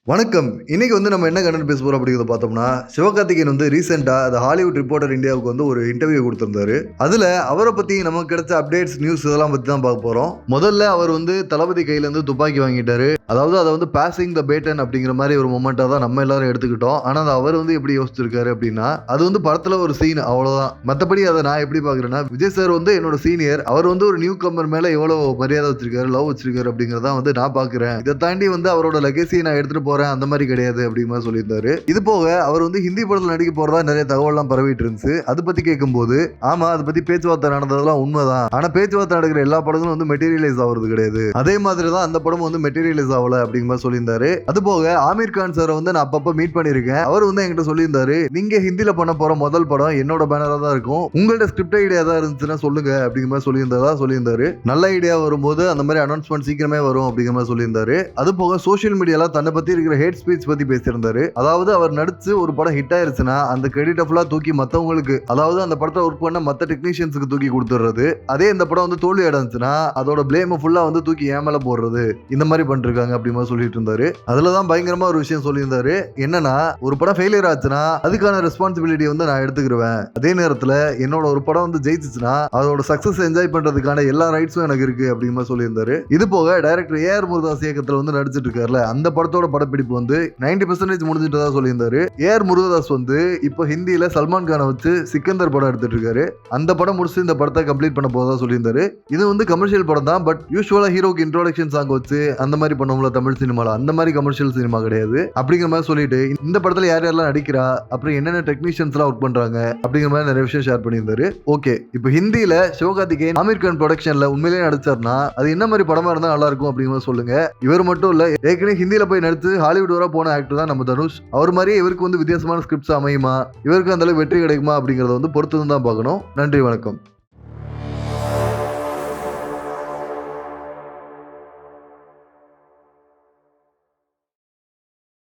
வணக்கம். இன்னைக்கு நம்ம என்ன கண்டென்ட் பேச போறோம் அப்படிங்கிறத பார்த்தோம்னா, சிவகார்த்திகேயன் ரீசென்ட்டா ஹாலிவுட் ரிப்போர்ட்டர் இந்தியாவுக்கு ஒரு இன்டர்வியூ குடுத்திருந்தாரு. அதுல அவர பத்தி நமக்கு கிடைச்ச அப்டேட்ஸ், நியூஸ் இதெல்லாம் பத்தி தான் பார்க்க போறோம். முதல்ல அவர் தளபதி கையில இருந்து துப்பாக்கி வாங்கிட்டாரு. அதாவது அத பாசிங் த பேட்டன் அப்படிங்கிற மாதிரி ஒரு மொமெண்ட்டா தான் நம்ம எல்லாரும் எடுத்துக்கிட்டோம். ஆனா அத அவர் எப்படி யோசிச்சிருக்காரு அப்படின்னா, அது படத்துல ஒரு சீன் அவ்வளவுதான். மத்தபடி அத நான் எப்படி பார்க்கிறேன்னா, விஜய் சார் என்னோட சீனியர். அவர் ஒரு நியூ கம்மர் மேல எவ்வளவு மரியாதை வச்சிருக்காரு, லவ் வச்சிருக்காரு அப்படிங்கறத நான் பார்க்கிறேன். இத தாண்டி அவரோட லெகசியை நான் எடுத்துட்டு போறேன் அந்த மாதிரி கிடையாது அப்படிங்கிற சொல்லியிருந்தாரு. இது போக அவர் ஹிந்தி படத்தில் நடிக்க போறதா நிறைய தகவல்லாம் பரவிட்டு இருந்துச்சு. அது பத்தி கேட்கும்போது, ஆமா அதை பத்தி பேச்சுவார்த்தை நடந்ததெல்லாம் உண்மைதான். ஆனா பேச்சுவார்த்தை நடக்கிற எல்லா படங்களும் மெட்டீரியலைஸ் ஆகுறது கிடையாது. அதே மாதிரி தான் அந்த படம் மெட்டீரியலைஸ் ஆகல அப்படிங்கிற சொல்லியிருந்தாரு. அது போக ஆமீர் கான் சார் நான் அப்பப்ப மீட் பண்ணிருக்கேன். அவர் என்கிட்ட சொல்லியிருந்தாரு, நீங்க ஹிந்தியில பண்ண போற முதல் படம் என்னோட பேனரா தான் இருக்கும். உங்களோட ஸ்கிரிப்ட் ஐடியா ஏதாவது இருந்துச்சுன்னா சொல்லுங்க அப்படிங்கிற மாதிரி சொல்லியிருந்தாரு. நல்ல ஐடியா வரும்போது அந்த மாதிரி அனௌன்ஸ்மெண்ட் சீக்கிரமே வரும் அப்படிங்கிற மாதிரி சொல்லியிருந்தாரு. அது போக சோசியல் மீடியால தன்னை பத்தி இருக்கிற ஹேட் ஸ்பீச் பத்தி பேசியிருந்தாரு. அதாவது அவர் நடிச்சு ஒரு படம் ஹிட் ஆயிருச்சுன்னா அந்த கிரெடிட் ஃபுல்லா தூக்கி மத்தவங்களுக்கு, அதாவது அந்த படத்தை ஒர்க் பண்ண மத்த டெக்னீஷியன்ஸ்க்கு தூக்கி கொடுத்துறது. அதே இந்த படம் தோல்வி அடைஞ்சுன்னா அதோட பிளேம் ஃபுல்லா தூக்கி ஏமல போடுறது. இந்த மாதிரி பண்ணிருக்காங்க அப்படிமா சொல்லிட்டு இருந்தாரு. அதுலதான் பயங்கரமா ஒரு விஷயம் சொல்லியிருந்தாரு. என்னன்னா, ஒரு படம் ஃபெயிலியர் ஆச்சுன்னா அதுக்கான ரெஸ்பான்சிபிலிட்டி நான் எடுத்துக்கிடுவேன். அதே நேரத்துல என்னோட ஒரு படம் ஜெயிச்சுச்சுன்னா அதோட சக்சஸ் என்ஜாய் பண்றதுக்கான எல்லா ரைட்ஸும் எனக்கு இருக்கு அப்படிமா சொல்லியிருந்தாரு. இது போக டைரக்டர் ஏஆர் முருகதாஸ் இயக்கத்துல நடிச்சிட்டு இருக்காருல, அந்த படத்தோட படப்பிடிப்பு 90% முடிஞ்சிட்டதா சொல்லியிருந்தாரு. ஏஆர் முருகதாஸ் இப்போ ஹிந்தியில சல்மான் கானை வச்சு சிக்கந்தர் படம் எடுத்துட்டு இருக்காரு. அந்த படம் முடிச்சு இந்த படத்தை கம்ப்ளீட் பண்ண போறதா சொல்லியிருந்தாரு. இது கமர்ஷியல் படம் தான். பட் யூசுவலா ஹீரோக்கு இன்ட்ரோடக்ஷன் சாங் வச்சு அந்த மாதிரி பண்ணுவோம்ல தமிழ் சினிமால, அந்த மாதிரி கமர்ஷியல் சினிமா கிடையாது அப்படிங்கிற மாதிரி சொல்லிட்டு இந்த படத்துல யார் யாரெல்லாம் நடிக்கிறா, அப்புறம் என்னென்ன டெக்னீஷியன்ஸ் எல்லாம் ஒர்க் பண்றாங்க அப்படிங்கிற மாதிரி நிறைய விஷயம் ஷேர் பண்ணியிருந்தாரு. ஓகே, இப்போ ஹிந்தியில சிவகார்த்திகேயன் ஆமீர் கான் ப்ரொடக்ஷன்ல உண்மையிலேயே நடிச்சார்னா அது என்ன மாதிரி படமா இருந்தா நல்லா இருக்கும் அப்படிங்கிற சொல்லுங்க. இவர் மட்டும் இல்ல, ஏற்கனவே ஹிந்தியில போய் நடிச்சு ஹாலிவுட் வர போன ஆக்டர் தான் நம்ம தனுஷ். அவர் மாதிரியே இவருக்கு வித்தியாசமான ஸ்கிரிப்ட்ஸ் அமையுமா, இவருக்கு அந்த அளவுக்கு வெற்றி கிடைக்குமா அப்படிங்கறத பொறுத்து தான் பார்க்கணும். நன்றி, வணக்கம்.